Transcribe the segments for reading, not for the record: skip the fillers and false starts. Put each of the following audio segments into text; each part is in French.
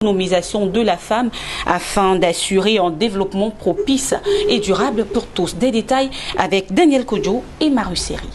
l'autonomisation de la femme afin d'assurer un développement propice et durable pour tous. Des détails avec Daniel Kodjo et Maruseri.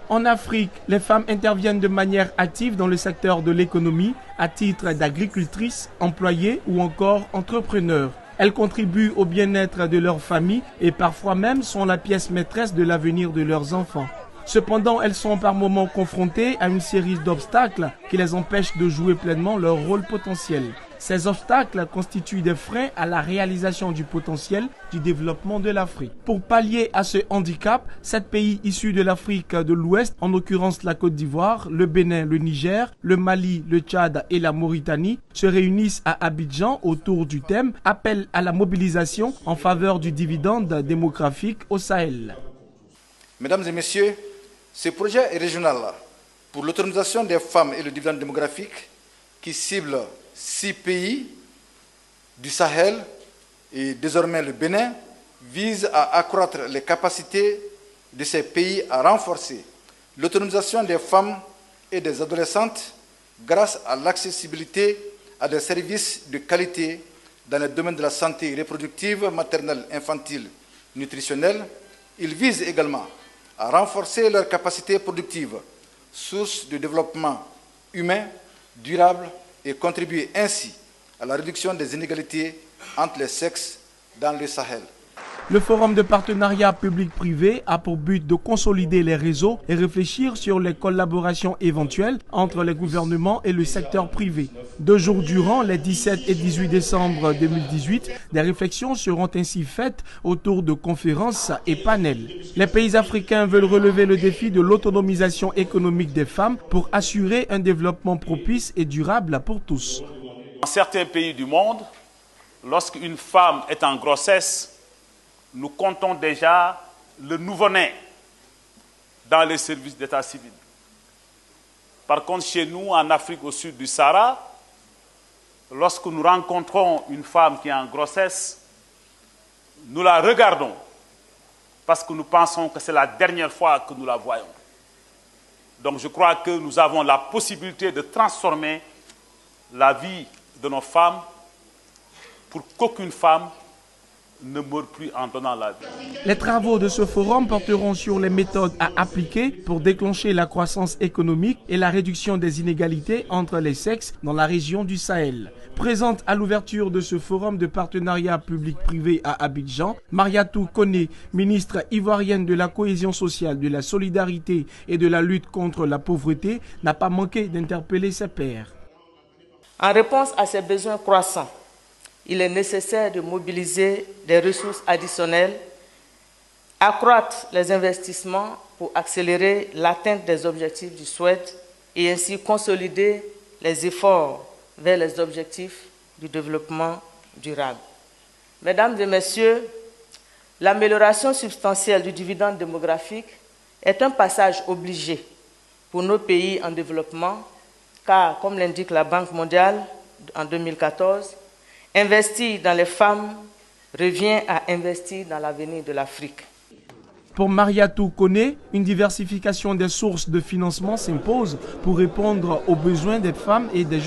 En Afrique, les femmes interviennent de manière active dans le secteur de l'économie à titre d'agricultrices, employées ou encore entrepreneurs. Elles contribuent au bien-être de leur famille et parfois même sont la pièce maîtresse de l'avenir de leurs enfants. Cependant, elles sont par moments confrontées à une série d'obstacles qui les empêchent de jouer pleinement leur rôle potentiel. Ces obstacles constituent des freins à la réalisation du potentiel du développement de l'Afrique. Pour pallier à ce handicap, 7 pays issus de l'Afrique de l'Ouest, en l'occurrence la Côte d'Ivoire, le Bénin, le Niger, le Mali, le Tchad et la Mauritanie, se réunissent à Abidjan autour du thème « Appel à la mobilisation en faveur du dividende démographique au Sahel ». Mesdames et messieurs, ce projet régional pour l'autonomisation des femmes et le dividende démographique qui cible 6 pays du Sahel et désormais le Bénin vise à accroître les capacités de ces pays à renforcer l'autonomisation des femmes et des adolescentes grâce à l'accessibilité à des services de qualité dans le domaine de la santé reproductive, maternelle, infantile, nutritionnelle. Il vise également à renforcer leurs capacités productives, source de développement humain, durable et contribuer ainsi à la réduction des inégalités entre les sexes dans le Sahel. Le forum de partenariat public-privé a pour but de consolider les réseaux et réfléchir sur les collaborations éventuelles entre les gouvernements et le secteur privé. 2 jours durant, les 17 et 18 décembre 2018, des réflexions seront ainsi faites autour de conférences et panels. Les pays africains veulent relever le défi de l'autonomisation économique des femmes pour assurer un développement propice et durable pour tous. Dans certains pays du monde, lorsqu'une femme est en grossesse, nous comptons déjà le nouveau-né dans les services d'état civil. Par contre, chez nous, en Afrique au sud du Sahara, lorsque nous rencontrons une femme qui est en grossesse, nous la regardons parce que nous pensons que c'est la dernière fois que nous la voyons. Donc je crois que nous avons la possibilité de transformer la vie de nos femmes pour qu'aucune femme ne meurt plus en donnant la vie. Les travaux de ce forum porteront sur les méthodes à appliquer pour déclencher la croissance économique et la réduction des inégalités entre les sexes dans la région du Sahel. Présente à l'ouverture de ce forum de partenariat public-privé à Abidjan, Mariatou Koné, ministre ivoirienne de la cohésion sociale, de la solidarité et de la lutte contre la pauvreté, n'a pas manqué d'interpeller ses pairs. En réponse à ces besoins croissants, il est nécessaire de mobiliser des ressources additionnelles, accroître les investissements pour accélérer l'atteinte des objectifs du SWED et ainsi consolider les efforts vers les objectifs du développement durable. Mesdames et messieurs, l'amélioration substantielle du dividende démographique est un passage obligé pour nos pays en développement, car, comme l'indique la Banque mondiale en 2014, investir dans les femmes revient à investir dans l'avenir de l'Afrique. Pour Mariatou Koné, une diversification des sources de financement s'impose pour répondre aux besoins des femmes et des